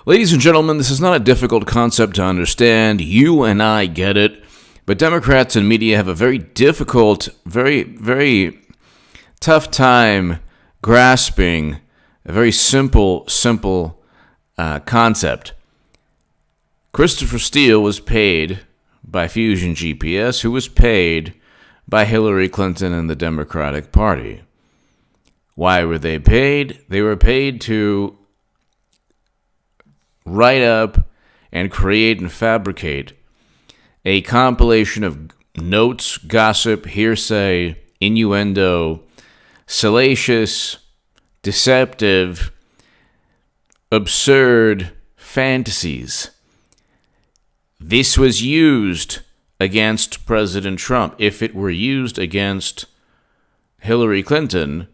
Ladies and gentlemen, this is not a difficult concept to understand. You and I get it. But Democrats and media have a very difficult, very tough time grasping a very simple concept. Christopher Steele was paid by Fusion GPS, who was paid by Hillary Clinton and the Democratic Party. Why were they paid? They were paid to write up and create and fabricate a compilation of notes, gossip, hearsay, innuendo, salacious, deceptive, absurd fantasies. This was used against President Trump. If it were used against Hillary Clinton,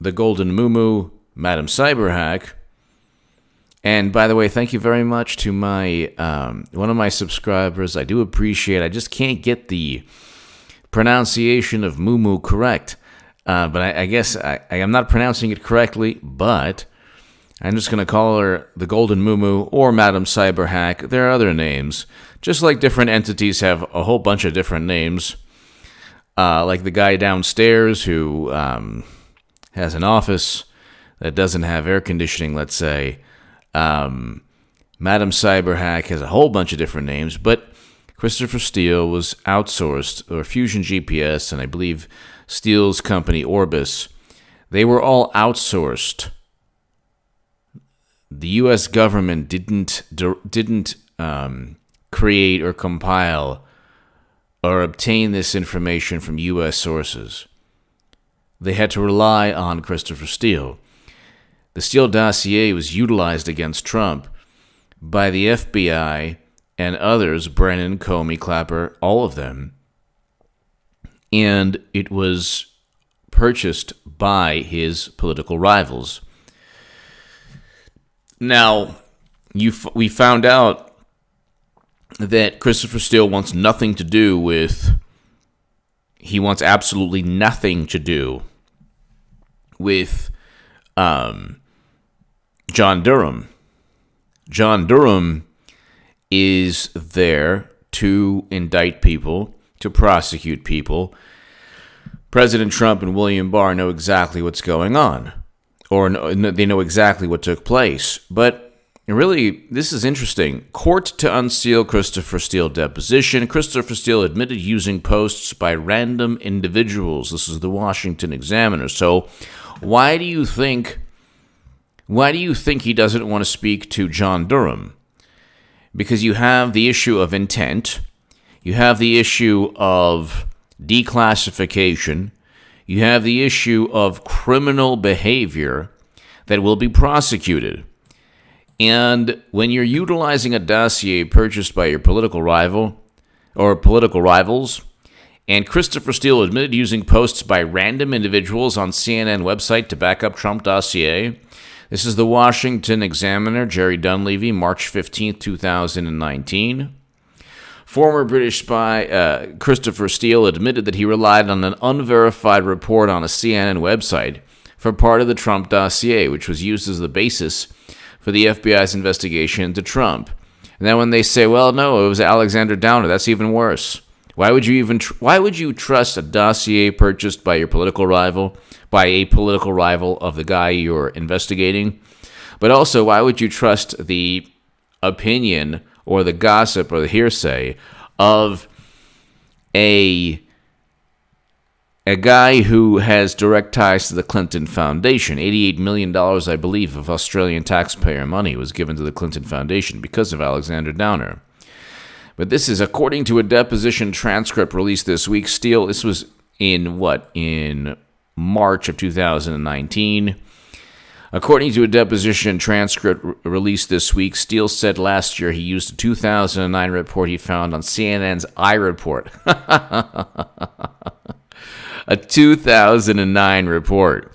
the Golden Moo, Madam Cyberhack. And by the way, thank you very much to my one of my subscribers. I do appreciate it. I just can't get the pronunciation of Moo correct. But I guess I am not pronouncing it correctly, but I'm just going to call her the Golden Moo or Madam Cyberhack. There are other names. Just like different entities have a whole bunch of different names. Like the guy downstairs who has an office that doesn't have air conditioning, let's say. Madam Cyberhack has a whole bunch of different names, but Christopher Steele was outsourced, or Fusion GPS, and I believe Steele's company Orbis. They were all outsourced. The U.S. government didn't create or compile or obtain this information from U.S. sources. They had to rely on Christopher Steele. The Steele dossier was utilized against Trump by the FBI and others, Brennan, Comey, Clapper, all of them. And it was purchased by his political rivals. Now, we found out that Christopher Steele wants nothing to do with, he wants absolutely nothing to do with John Durham. John Durham is there to indict people, to prosecute people. President Trump and William Barr know exactly what's going on, or they know exactly what took place. But really, this is interesting. Court to unseal Christopher Steele deposition. Christopher Steele admitted using posts by random individuals. This is the Washington Examiner. So why do you think he doesn't want to speak to John Durham? Because you have the issue of intent, you have the issue of declassification, you have the issue of criminal behavior that will be prosecuted. And when you're utilizing a dossier purchased by your political rival or political rivals, and Christopher Steele admitted using posts by random individuals on CNN website to back up Trump dossier. This is the Washington Examiner, Jerry Dunleavy, March 15, 2019. Former British spy Christopher Steele admitted that he relied on an unverified report on a CNN website for part of the Trump dossier, which was used as the basis for the FBI's investigation into Trump. And then when they say, well, no, it was Alexander Downer, that's even worse. Why would you trust a dossier purchased by your political rival, by a political rival of the guy you're investigating? But also, why would you trust the opinion or the gossip or the hearsay of a guy who has direct ties to the Clinton Foundation? $88 million, I believe, of Australian taxpayer money was given to the Clinton Foundation because of Alexander Downer. But this is according to a deposition transcript released this week. Steele, this was in March of 2019. According to a deposition transcript released this week, Steele said last year he used a 2009 report he found on CNN's iReport. A 2009 report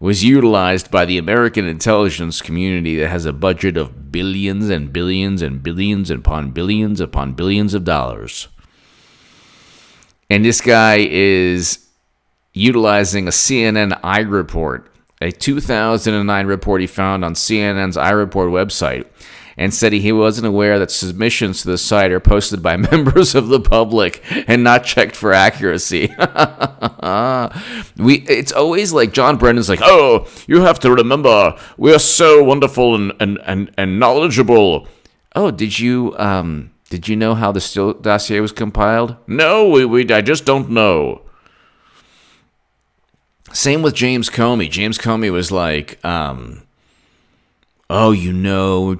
was utilized by the American intelligence community that has a budget of billions and billions and billions upon billions of dollars. And this guy is utilizing a CNN iReport, a 2009 report he found on CNN's iReport website. and said he wasn't aware that submissions to the site are posted by members of the public and not checked for accuracy. It's always like John Brennan's like, oh, you have to remember, we're so wonderful and knowledgeable. Oh, did you know how the Steele dossier was compiled? No, I just don't know. Same with James Comey. James Comey was like, oh,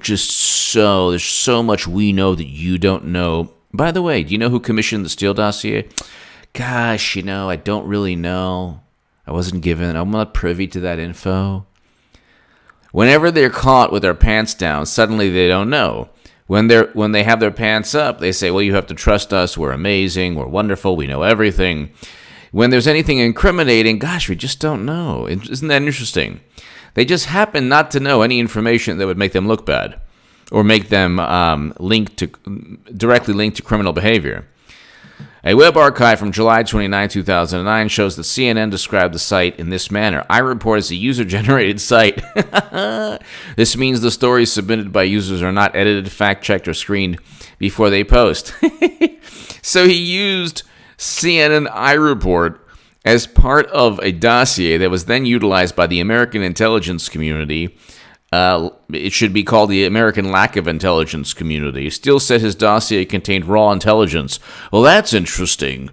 there's so much we know that you don't know. By the way, do you know who commissioned the Steele dossier? Gosh, I don't really know. I'm not privy to that info. Whenever they're caught with their pants down, suddenly they don't know. When they have their pants up, they say, well, you have to trust us. We're amazing. We're wonderful. We know everything. When there's anything incriminating, gosh, we just don't know. Isn't that interesting? They just happen not to know any information that would make them look bad or make them directly linked to criminal behavior. A web archive from July 29, 2009 shows that CNN described the site in this manner. iReport is a user-generated site. This means the stories submitted by users are not edited, fact-checked, or screened before they post. So he used CNN iReport as part of a dossier that was then utilized by the American intelligence community. It should be called the American lack of intelligence community. Steele said his dossier contained raw intelligence. Well, that's interesting.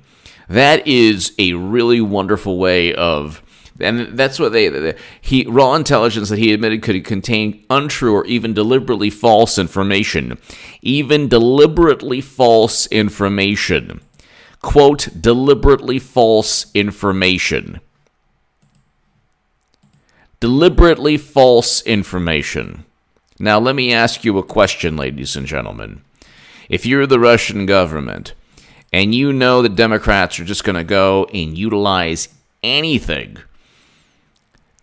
That is a really wonderful way of, and that's what raw intelligence that he admitted could contain untrue or even deliberately false information. Even deliberately false information. Quote, deliberately false information. Deliberately false information. Now, let me ask you a question, ladies and gentlemen. If you're the Russian government and you know the Democrats are just going to go and utilize anything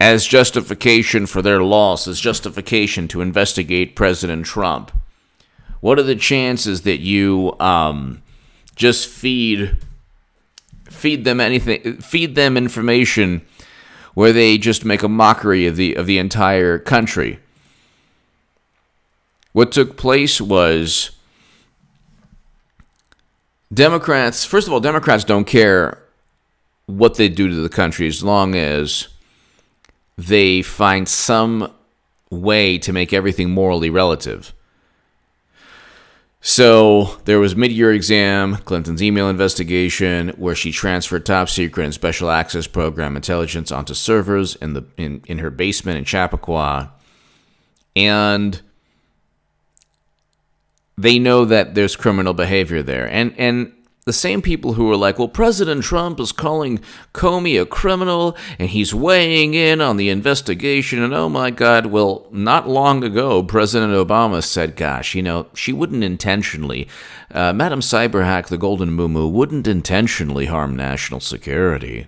as justification for their loss, as justification to investigate President Trump, what are the chances that you just feed them information where they just make a mockery of the entire country? What took place was Democrats don't care what they do to the country as long as they find some way to make everything morally relative. So there was mid-year exam, Clinton's email investigation, where she transferred top secret and special access program intelligence onto servers in her basement in Chappaqua, and they know that there's criminal behavior there. And the same people who were like, well, President Trump is calling Comey a criminal, and he's weighing in on the investigation, and oh my God, well, not long ago, President Obama said, gosh, she wouldn't intentionally, Madam Cyberhack, the Golden Moo-Moo, wouldn't intentionally harm national security.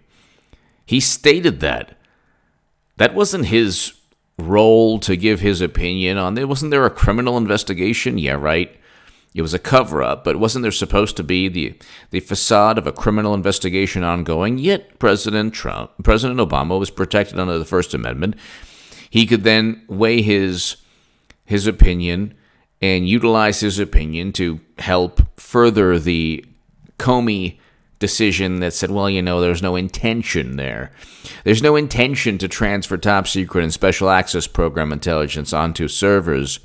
He stated that. That wasn't his role to give his opinion on it. Wasn't there a criminal investigation? Yeah, right. It was a cover-up, but wasn't there supposed to be the facade of a criminal investigation ongoing? Yet President Obama was protected under the First Amendment. He could then weigh his opinion and utilize his opinion to help further the Comey decision that said, well, there's no intention there. There's no intention to transfer top secret and special access program intelligence onto servers,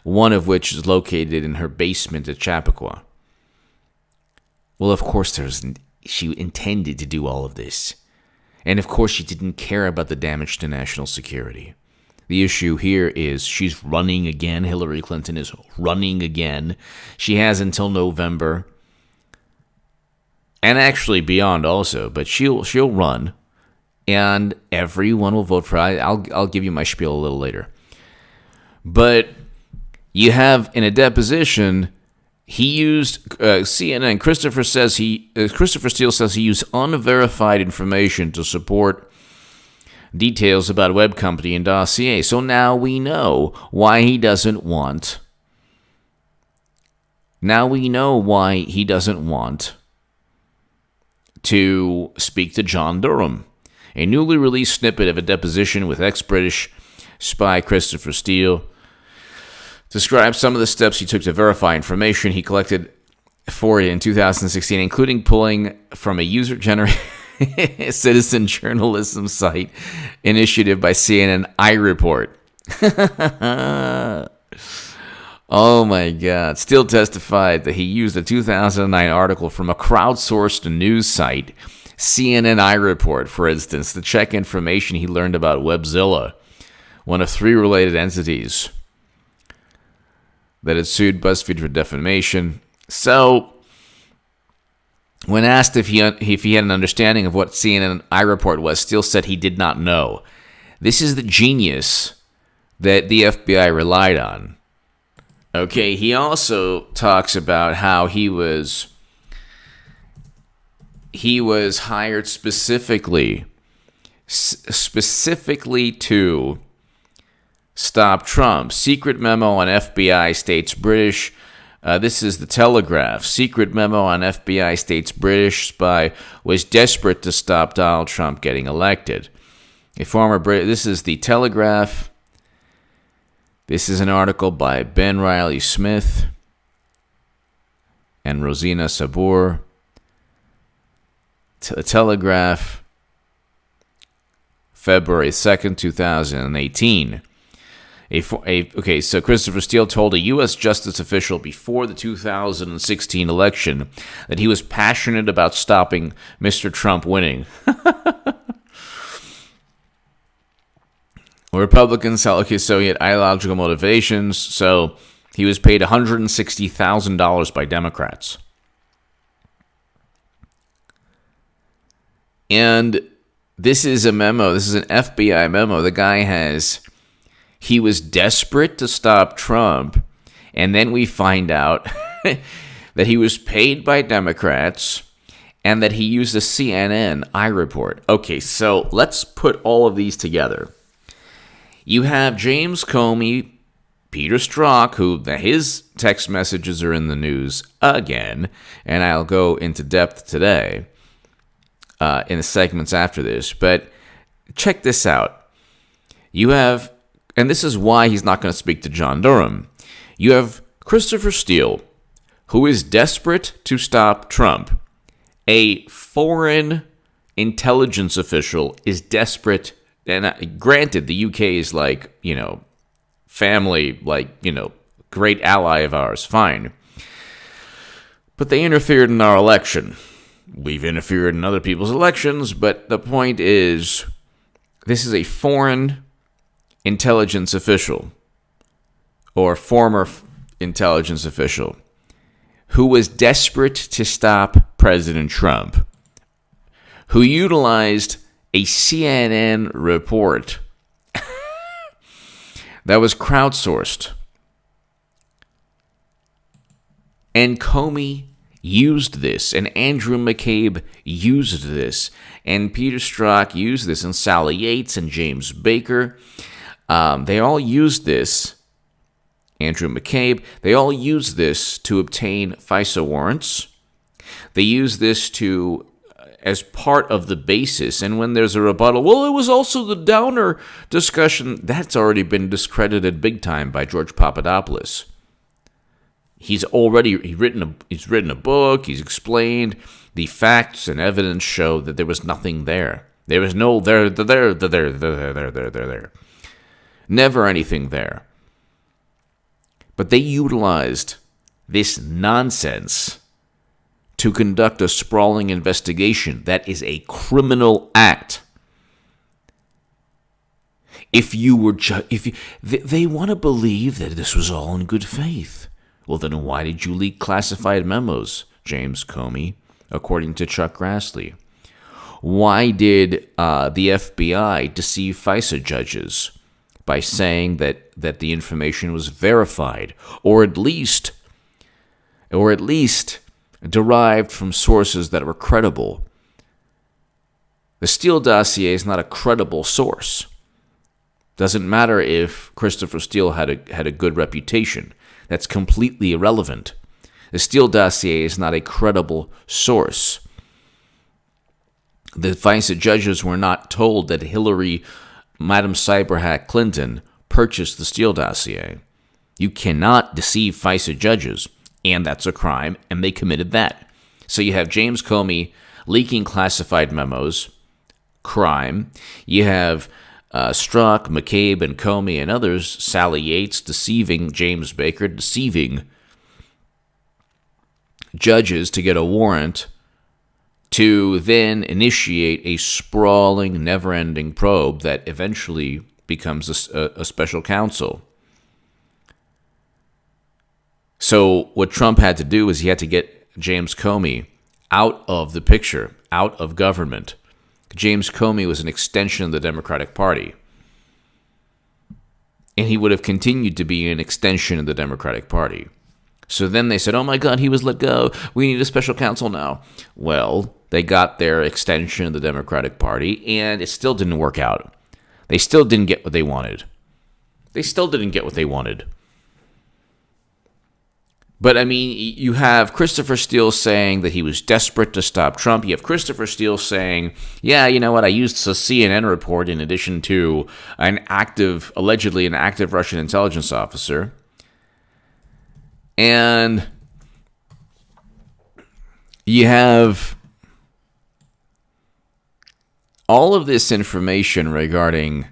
one of which is located in her basement at Chappaqua. Well, of course, she intended to do all of this. And of course, she didn't care about the damage to national security. The issue here is she's running again. Hillary Clinton is running again. She has until November, and actually beyond also, but she'll run, and everyone will vote for her. I'll give you my spiel a little later. But you have in a deposition, he used CNN. Christopher Steele says he used unverified information to support details about web company and Dossier. So now we know why he doesn't want. Now we know why he doesn't want to speak to John Durham. A newly released snippet of a deposition with ex-British spy Christopher Steele describes some of the steps he took to verify information he collected for it in 2016, including pulling from a user-generated citizen journalism site initiative by CNN iReport. Oh my God. Steele testified that he used a 2009 article from a crowdsourced news site, CNN iReport, for instance, to check information he learned about Webzilla, one of 3 related entities that had sued BuzzFeed for defamation. So, when asked if he had an understanding of what CNN iReport was, Steele said he did not know. This is the genius that the FBI relied on. Okay, he also talks about how he was hired specifically to stop Trump. Secret memo on FBI states British. This is the Telegraph. Secret memo on FBI states British spy was desperate to stop Donald Trump getting elected. A former Brit. This is the Telegraph. This is an article by Ben Riley Smith and Rosina Sabur. Telegraph, February 2nd, 2018. Okay, so Christopher Steele told a U.S. justice official before the 2016 election that he was passionate about stopping Mr. Trump winning. Republicans, okay, so he had ideological motivations, so he was paid $160,000 by Democrats. And this is a memo, this is an FBI memo. The guy he was desperate to stop Trump, and then we find out that he was paid by Democrats and that he used a CNN iReport. Okay, so let's put all of these together. You have James Comey, Peter Strzok, who his text messages are in the news again, and I'll go into depth today in the segments after this. But check this out. You have, and this is why he's not going to speak to John Durham. You have Christopher Steele, who is desperate to stop Trump. A foreign intelligence official is desperate. And granted, the UK is family, great ally of ours, fine. But they interfered in our election. We've interfered in other people's elections, but the point is, this is a foreign intelligence official, or former intelligence official, who was desperate to stop President Trump, who utilized a CNN report that was crowdsourced. And Comey used this, and Andrew McCabe used this, and Peter Strzok used this, and Sally Yates and James Baker. They all used this, Andrew McCabe, they all used this to obtain FISA warrants. They used this as part of the basis, and when there's a rebuttal, well, it was also the downer discussion, that's already been discredited big time by George Papadopoulos. He's written a book, he's explained the facts and evidence show that there was nothing there. There was no there. Never anything there. But they utilized this nonsense to conduct a sprawling investigation that is a criminal act. They want to believe that this was all in good faith. Well, then why did you leak classified memos, James Comey, according to Chuck Grassley? Why did the FBI deceive FISA judges by saying that the information was verified, or at least derived from sources that were credible? The Steele dossier is not a credible source. Doesn't matter if Christopher Steele had a good reputation. That's completely irrelevant. The Steele dossier is not a credible source. The FISA judges were not told that Hillary, Madam Cyberhack Clinton, purchased the Steele dossier. You cannot deceive FISA judges, and that's a crime, and they committed that. So you have James Comey leaking classified memos, crime. You have Strzok, McCabe, and Comey and others, Sally Yates, deceiving James Baker, deceiving judges to get a warrant to then initiate a sprawling, never-ending probe that eventually becomes a special counsel. So what Trump had to do is he had to get James Comey out of the picture, out of government. James Comey was an extension of the Democratic Party. And he would have continued to be an extension of the Democratic Party. So then they said, oh my God, he was let go. We need a special counsel now. Well, they got their extension of the Democratic Party, and it still didn't work out. They still didn't get what they wanted. But, I mean, you have Christopher Steele saying that he was desperate to stop Trump. You have Christopher Steele saying, yeah, you know what, I used a CNN report in addition to allegedly an active Russian intelligence officer. And you have all of this information regarding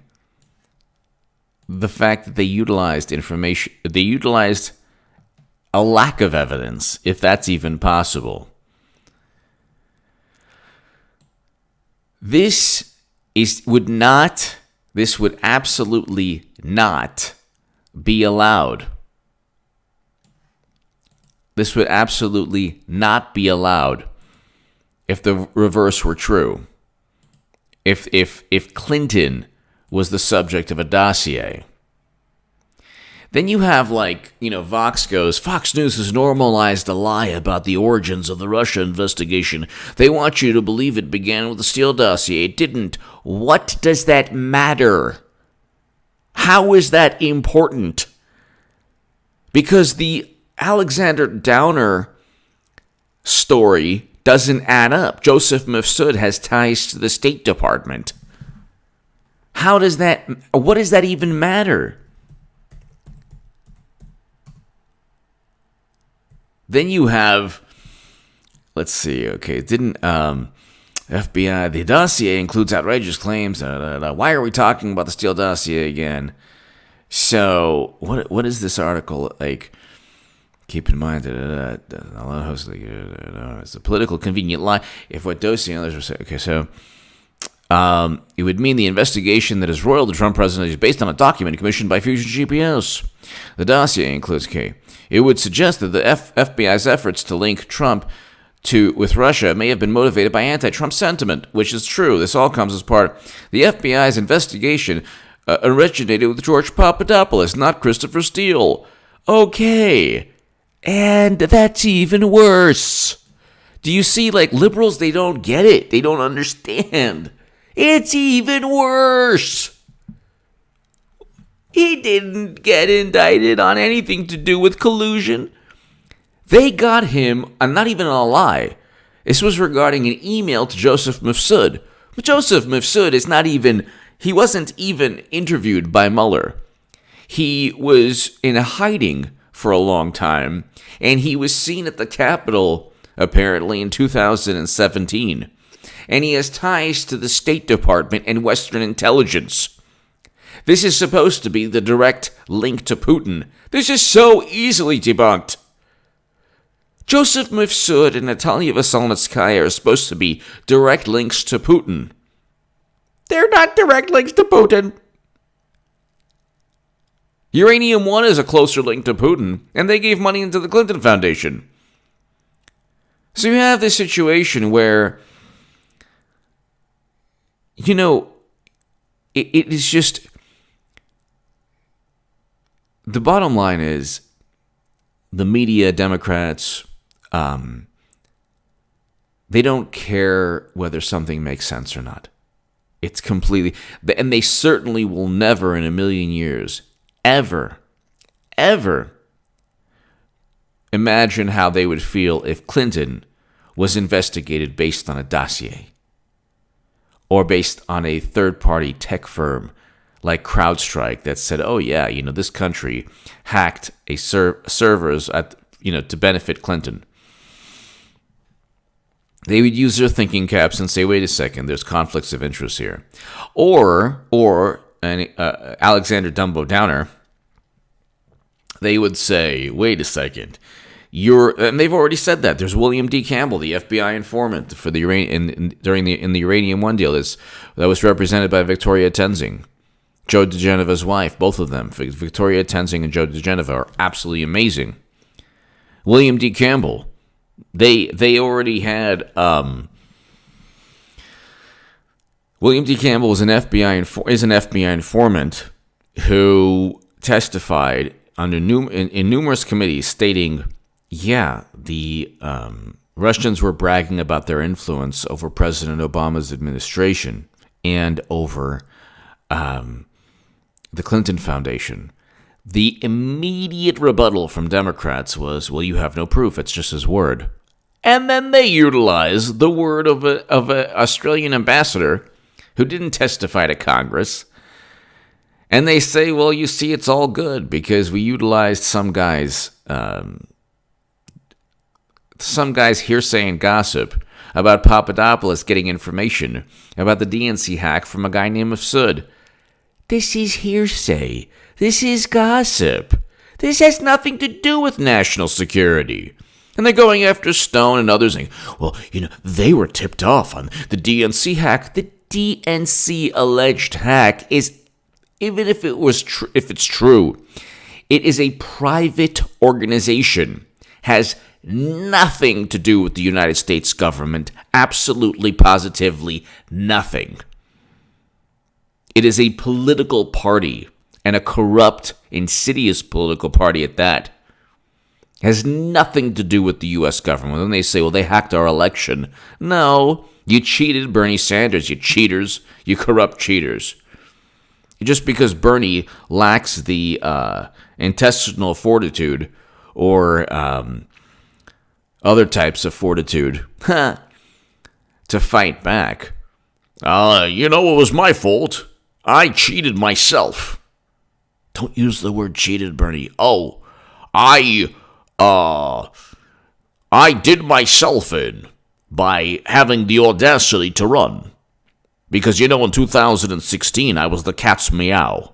the fact that they utilized a lack of evidence, if that's even possible. This would absolutely not be allowed. This would absolutely not be allowed if the reverse were true. If Clinton was the subject of a dossier. Then you have, Vox goes, Fox News has normalized a lie about the origins of the Russia investigation. They want you to believe it began with the Steele dossier. It didn't. What does that matter? How is that important? Because the Alexander Downer story doesn't add up. Joseph Mifsud has ties to the State Department. What does that even matter? Then you have, let's see, okay, FBI, the dossier includes outrageous claims. Why are we talking about the Steele dossier again? So, what is this article like? Keep in mind that it's a political convenient lie. If what Dossier and others were saying, okay, so it would mean the investigation that is royal the Trump presidency is based on a document commissioned by Fusion GPS. The dossier includes it would suggest that the FBI's efforts to link Trump with Russia may have been motivated by anti-Trump sentiment, which is true. This all comes as part of the FBI's investigation originated with George Papadopoulos, not Christopher Steele. Okay. And that's even worse. Do you see, liberals, they don't get it. They don't understand. It's even worse. He didn't get indicted on anything to do with collusion. They got him, and not even a lie. This was regarding an email to Joseph Mifsud. But Joseph Mifsud he wasn't even interviewed by Mueller. He was in hiding for a long time, and he was seen at the Capitol, apparently, in 2017. And he has ties to the State Department and Western intelligence. This is supposed to be the direct link to Putin. This is so easily debunked. Joseph Mifsud and Natalia Veselnitskaya are supposed to be direct links to Putin. They're not direct links to Putin. Uranium One is a closer link to Putin, and they gave money into the Clinton Foundation. So you have this situation where, it is just, the bottom line is, the media, Democrats, they don't care whether something makes sense or not. It's completely, and they certainly will never in a million years ever imagine how they would feel if Clinton was investigated based on a dossier or based on a third-party tech firm like CrowdStrike that said, "Oh yeah, this country hacked a servers to benefit Clinton." They would use their thinking caps and say, "Wait a second, there's conflicts of interest here," or Alexander Dumbo Downer. They would say, "Wait a second, and they've already said that. There's William D. Campbell, the FBI informant for the in the Uranium One deal that was represented by Victoria Tenzing, Joe DeGeneva's wife. Both of them, Victoria Tenzing and Joe DeGeneva, are absolutely amazing. William D. Campbell, they already had. William D. Campbell is an FBI informant who testified in numerous committees, stating, "Yeah, the Russians were bragging about their influence over President Obama's administration and over the Clinton Foundation." The immediate rebuttal from Democrats was, "Well, you have no proof. It's just his word." And then they utilized the word of an Australian ambassador who didn't testify to Congress. And they say, "Well, you see, it's all good because we utilized some guy's hearsay and gossip about Papadopoulos getting information about the DNC hack from a guy named Mifsud." This is hearsay. This is gossip. This has nothing to do with national security. And they're going after Stone and others saying, "Well, they were tipped off on the DNC hack." The DNC alleged hack is, even if it's true, it is a private organization, has nothing to do with the United States government, absolutely, positively nothing. It is a political party, and a corrupt, insidious political party at that. It has nothing to do with the U.S. government. When they say, "Well, they hacked our election." No, you cheated Bernie Sanders, you cheaters, you corrupt cheaters. Just because Bernie lacks the intestinal fortitude or other types of fortitude to fight back. It was my fault. I cheated myself. Don't use the word cheated, Bernie. "Oh, I did myself in by having the audacity to run. Because, in 2016, I was the cat's meow.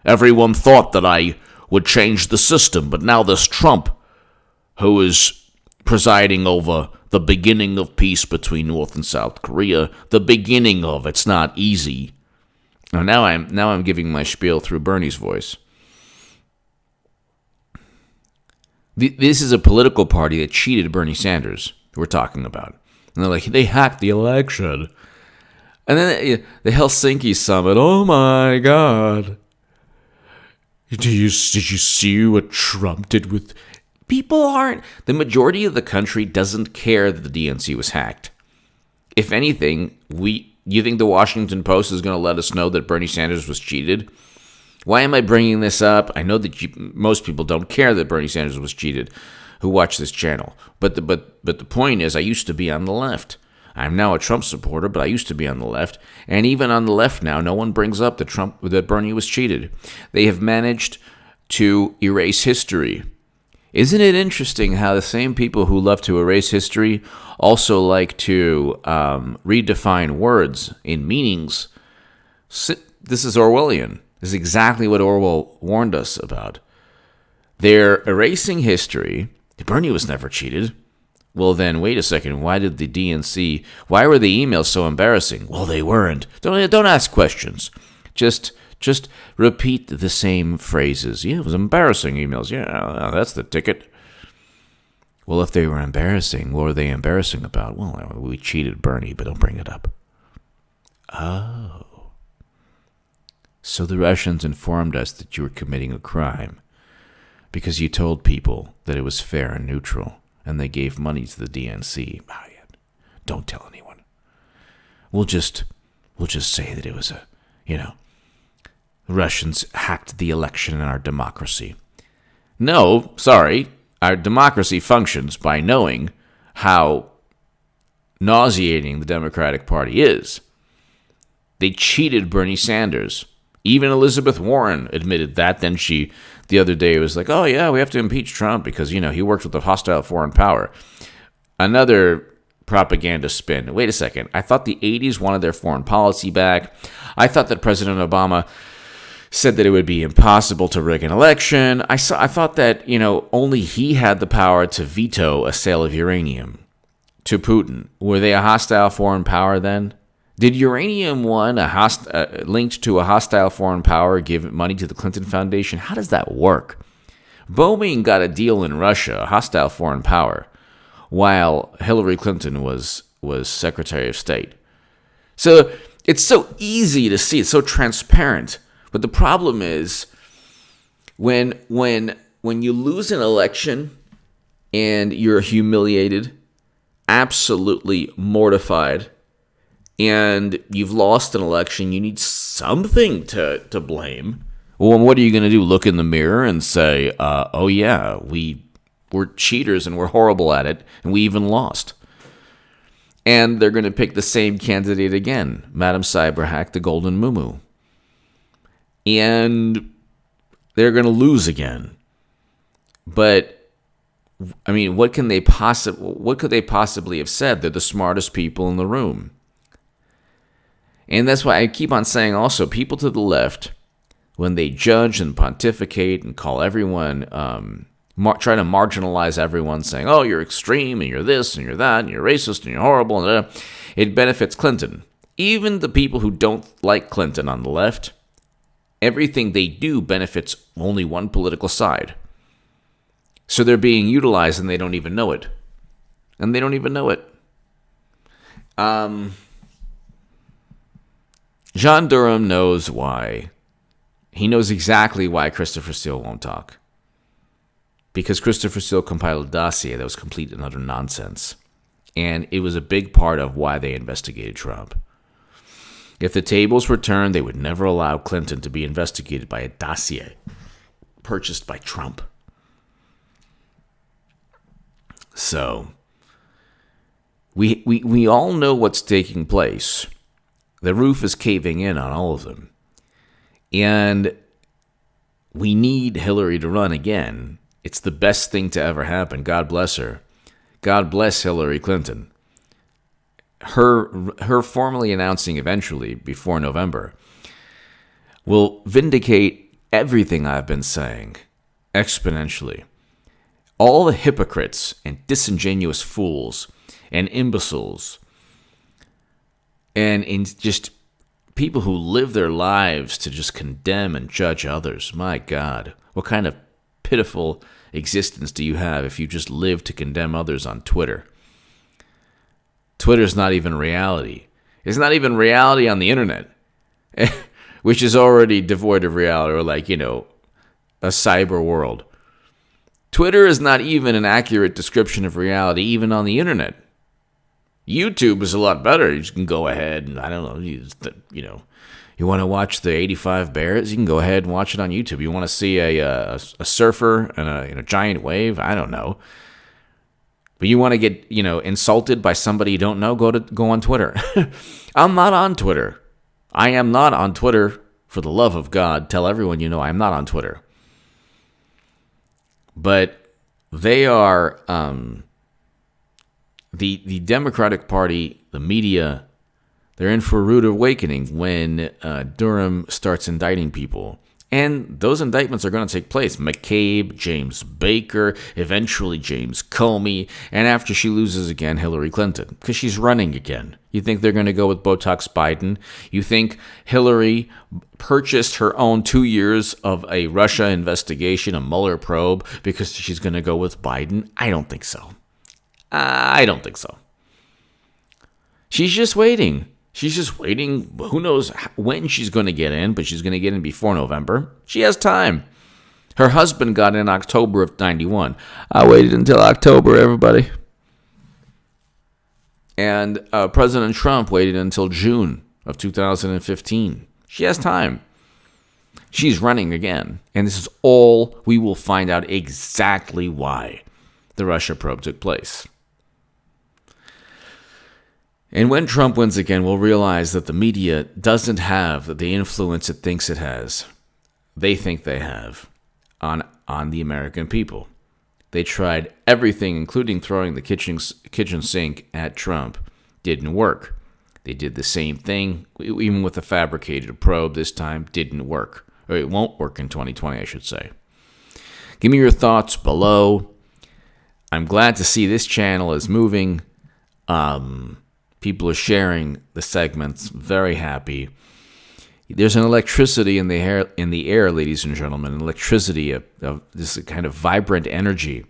Everyone thought that I would change the system, but now this Trump, who is presiding over the beginning of peace between North and South Korea, the beginning of it's not easy." Now I'm giving my spiel through Bernie's voice. This is a political party that cheated Bernie Sanders, we're talking about. And they're like, "They hacked the election." And then the Helsinki summit, "Oh my God. Did you see what Trump did with..." People aren't... The majority of the country doesn't care that the DNC was hacked. If anything, you think the Washington Post is going to let us know that Bernie Sanders was cheated? Why am I bringing this up? I know that most people don't care that Bernie Sanders was cheated who watch this channel. But the point is, I used to be on the left. I'm now a Trump supporter, but I used to be on the left. And even on the left now, no one brings up that Bernie was cheated. They have managed to erase history. Isn't it interesting how the same people who love to erase history also like to redefine words in meanings? This is Orwellian. This is exactly what Orwell warned us about. They're erasing history. Bernie was never cheated. Well, then, wait a second. Why were the emails so embarrassing? Well, they weren't. Don't ask questions. Just repeat the same phrases. Yeah, it was embarrassing emails. Yeah, that's the ticket. Well, if they were embarrassing, what were they embarrassing about? Well, we cheated Bernie, but don't bring it up. Oh. So the Russians informed us that you were committing a crime because you told people that it was fair and neutral, and they gave money to the DNC. Don't tell anyone. We'll just say that it was the Russians hacked the election in our democracy. No, sorry. Our democracy functions by knowing how nauseating the Democratic Party is. They cheated Bernie Sanders Even Elizabeth Warren admitted that. Then she, the other day, was like, oh, yeah, we have to impeach Trump because, he works with a hostile foreign power. Another propaganda spin. Wait a second. I thought the 80s wanted their foreign policy back. I thought that President Obama said that it would be impossible to rig an election. I thought that, only he had the power to veto a sale of uranium to Putin. Were they a hostile foreign power then? Did Uranium One, linked to a hostile foreign power, give money to the Clinton Foundation? How does that work? Boeing got a deal in Russia, a hostile foreign power, while Hillary Clinton was Secretary of State. So it's so easy to see. It's so transparent. But the problem is when you lose an election and you're humiliated, absolutely mortified, and you've lost an election, you need something to blame. Well, what are you going to do? Look in the mirror and say, oh yeah, we're cheaters and we're horrible at it, and we even lost. And they're going to pick the same candidate again, Madam Cyberhack, the Golden Muumuu. And they're going to lose again. But I mean, what could they possibly have said? They're the smartest people in the room. And that's why I keep on saying also, people to the left, when they judge and pontificate and call everyone, try to marginalize everyone, saying, oh, you're extreme, and you're this, and you're that, and you're racist, and you're horrible, and it benefits Clinton. Even the people who don't like Clinton on the left, everything they do benefits only one political side. So they're being utilized, and they don't even know it. John Durham knows why. He knows exactly why Christopher Steele won't talk. Because Christopher Steele compiled a dossier that was complete and utter nonsense. And it was a big part of why they investigated Trump. If the tables were turned, they would never allow Clinton to be investigated by a dossier purchased by Trump. So, we all know what's taking place. The roof is caving in on all of them. And we need Hillary to run again. It's the best thing to ever happen. God bless her. God bless Hillary Clinton. Her formally announcing eventually, before November, will vindicate everything I've been saying exponentially. All the hypocrites and disingenuous fools and imbeciles and just people who live their lives to just condemn and judge others. My God, what kind of pitiful existence do you have if you just live to condemn others on Twitter? Twitter's not even reality. It's not even reality on the internet, which is already devoid of reality, or a cyber world. Twitter is not even an accurate description of reality, even on the internet. YouTube is a lot better. You can go ahead and, you want to watch the 85 Bears? You can go ahead and watch it on YouTube. You want to see a surfer and a giant wave? I don't know. But you want to get, insulted by somebody you don't know? Go on Twitter. I'm not on Twitter. I am not on Twitter. For the love of God, tell everyone you know I'm not on Twitter. But they are the Democratic Party, the media. They're in for a rude awakening when Durham starts indicting people. And those indictments are going to take place. McCabe, James Baker, eventually James Comey, and after she loses again, Hillary Clinton, because she's running again. You think they're going to go with Botox Biden? You think Hillary purchased her own 2 years of a Russia investigation, a Mueller probe, because she's going to go with Biden? I don't think so. She's just waiting. Who knows when she's going to get in, but she's going to get in before November. She has time. Her husband got in October of 91. I waited until October, everybody. And President Trump waited until June of 2015. She has time. She's running again. And this is all we will find out exactly why the Russia probe took place. And when Trump wins again, we'll realize that the media doesn't have the influence it thinks it has. They think they have on the American people. They tried everything, including throwing the kitchen sink at Trump. Didn't work. They did the same thing, even with the fabricated probe this time. Didn't work. Or it won't work in 2020, I should say. Give me your thoughts below. I'm glad to see this channel is moving. People are sharing the segments. Very happy. There's an electricity in the air, ladies and gentlemen. An electricity of this kind of vibrant energy.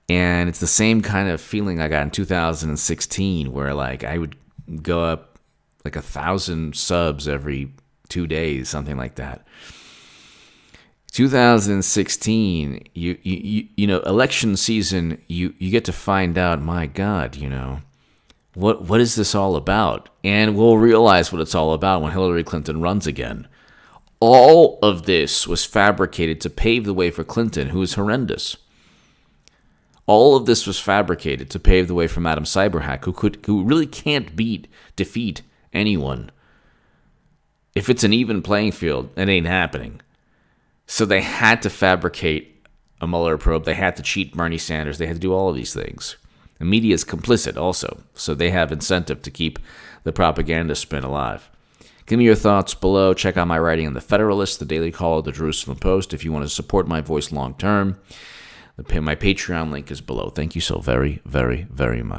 And it's the same kind of feeling I got in 2016, where like I would go up like 1,000 subs every 2 days, something like that. 2016, you know, election season, you get to find out, my God, you know, what is this all about? And we'll realize what it's all about when Hillary Clinton runs again. All of this was fabricated to pave the way for Clinton, who is horrendous. All of this was fabricated to pave the way for Madam Cyberhack, who really can't defeat anyone. If it's an even playing field, it ain't happening. So they had to fabricate a Mueller probe. They had to cheat Bernie Sanders. They had to do all of these things. The media is complicit also, so they have incentive to keep the propaganda spin alive. Give me your thoughts below. Check out my writing in The Federalist, The Daily Caller, The Jerusalem Post. If you want to support my voice long term, my Patreon link is below. Thank you so very, very, very much.